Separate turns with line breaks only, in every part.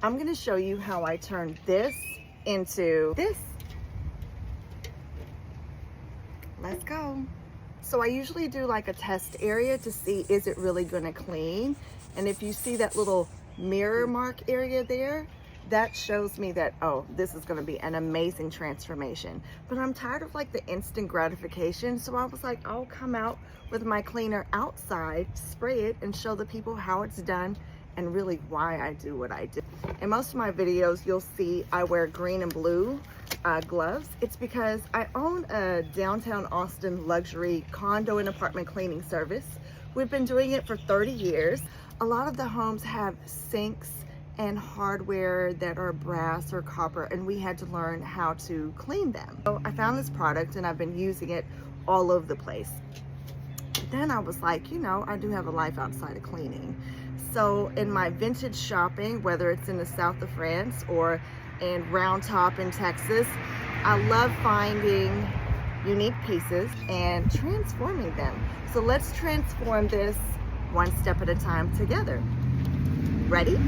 I'm gonna show you how I turned this into this. Let's go. So I usually do like a test area to see, is it really gonna clean? And if you see that little mirror mark area there, that shows me that, oh, this is gonna be an amazing transformation. But I'm tired of like the instant gratification. So I was like, I'll come out with my cleaner outside, spray it, and show the people how it's done and really why I do what I do. In most of my videos, you'll see I wear green and blue gloves. It's because I own a downtown Austin luxury condo and apartment cleaning service. We've been doing it for 30 years. A lot of the homes have sinks and hardware that are brass or copper, and we had to learn how to clean them. So I found this product and I've been using it all over the place. But then I was like, you know, I do have a life outside of cleaning. So in my vintage shopping, whether it's in the south of France or in Round Top in Texas, I love finding unique pieces and transforming them. So let's transform this one step at a time together. Ready?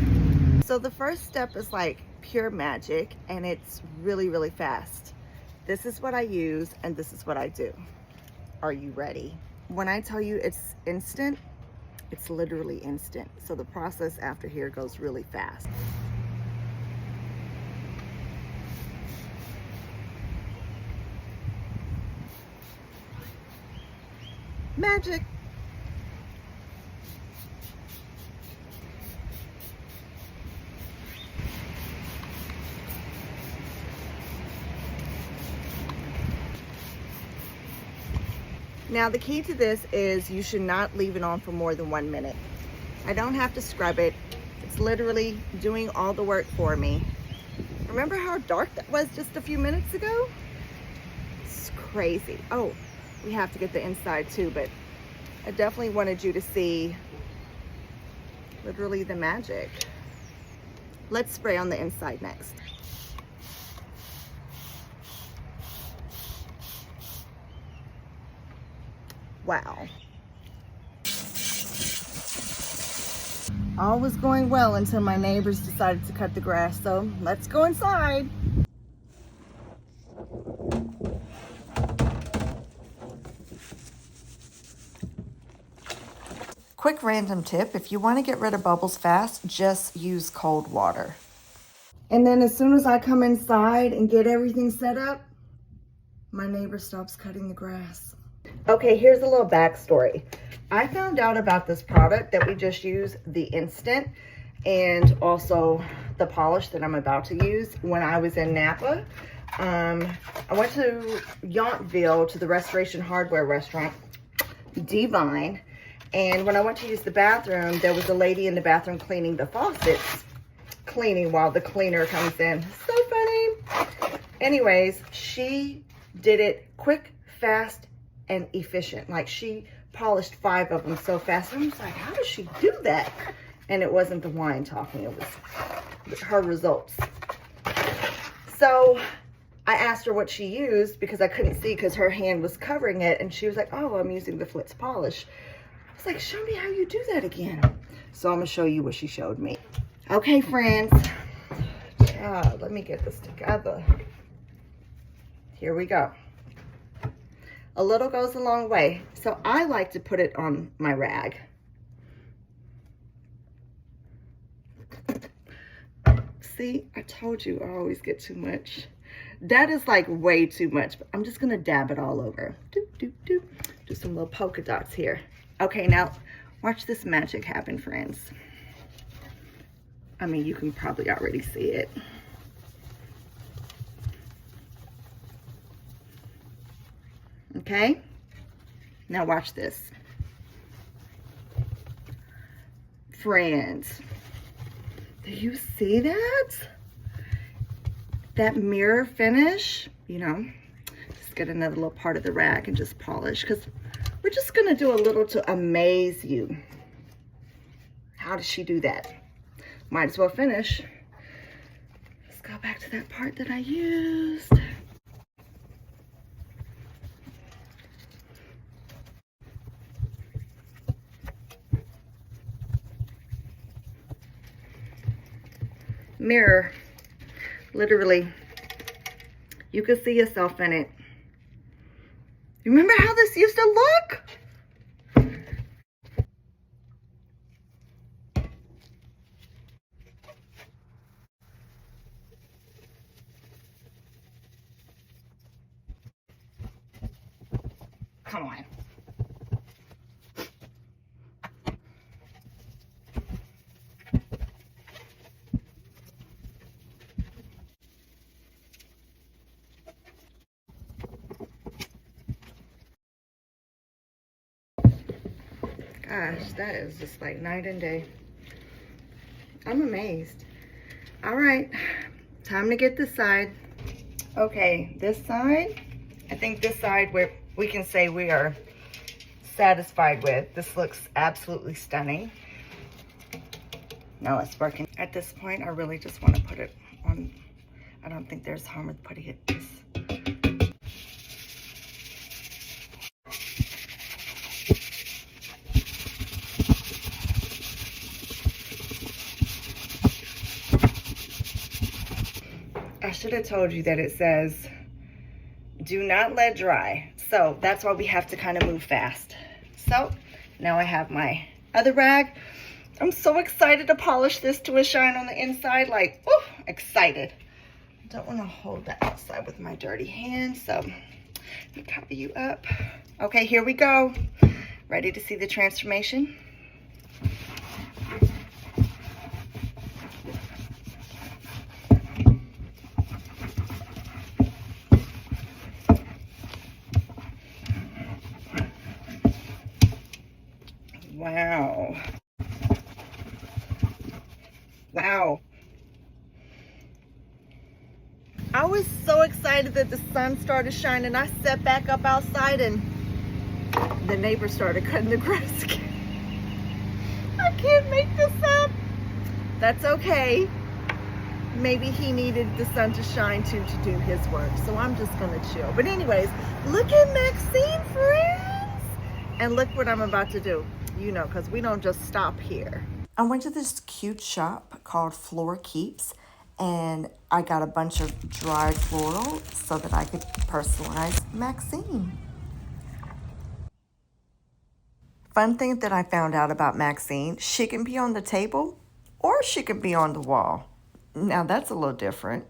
So the first step is like pure magic, and it's really, really fast. This is what I use and this is what I do. Are you ready? When I tell you it's instant, it's literally instant. So the process after here goes really fast. Magic. Now the key to this is you should not leave it on for more than 1 minute. I don't have to scrub it. It's literally doing all the work for me. Remember how dark that was just a few minutes ago? It's crazy. Oh, we have to get the inside too, but I definitely wanted you to see literally the magic. Let's spray on the inside next. Wow. All was going well until my neighbors decided to cut the grass, so let's go inside. Quick random tip, if you want to get rid of bubbles fast, just use cold water. And then as soon as I come inside and get everything set up, my neighbor stops cutting the grass. Okay, here's a little backstory. I found out about this product that we just use, the instant, and also the polish that I'm about to use when I was in Napa. I went to Yountville to the restoration hardware restaurant, Divine, and when I went to use the bathroom, there was a lady in the bathroom cleaning the faucets, cleaning while the cleaner comes in. So funny. Anyways, she did it quick, fast, and efficient. Like she polished 5 of them so fast. I was like, how does she do that? And it wasn't the wine talking, it was her results. So I asked her what she used because I couldn't see because her hand was covering it. And she was like, oh, I'm using the Flitz polish. I was like, show me how you do that again. So I'm gonna show you what she showed me. Okay, friends, let me get this together. Here we go. A little goes a long way. So I like to put it on my rag. See, I told you I always get too much. That is like way too much, but I'm just gonna dab it all over. Do some little polka dots here. Okay, now watch this magic happen, friends. I mean, you can probably already see it. Okay, now watch this. Friends, do you see that? That mirror finish, you know, just get another little part of the rag and just polish, because we're just gonna do a little to amaze you. How does she do that? Might as well finish. Let's go back to that part that I used. mirror. Literally, you could see yourself in it. Remember how this used to look? Come on. Gosh, that is just like night and day. I'm amazed. All right, time to get this side. Okay, this side, I think this side where we can say we are satisfied with. This looks absolutely stunning. No, it's working. At this point, I really just want to put it on. I don't think there's harm with putting it this. I should have told you that it says, do not let dry. So that's why we have to kind of move fast. So now I have my other rag. I'm so excited to polish this to a shine on the inside, like, woo, excited. I don't want to hold the outside with my dirty hands, so let me cover you up. Okay, here we go. Ready to see the transformation? Wow. Wow. I was so excited that the sun started shining. I stepped back up outside and the neighbor started cutting the grass again. I can't make this up. That's okay. Maybe he needed the sun to shine too to do his work. So I'm just gonna chill. But anyways, look at Maxine, friends. And look what I'm about to do. You know, because we don't just stop here. I went to this cute shop called FlorKeeps, and I got a bunch of dried floral so that I could personalize Maxine. Fun thing that I found out about Maxine, she can be on the table or she can be on the wall. Now that's a little different.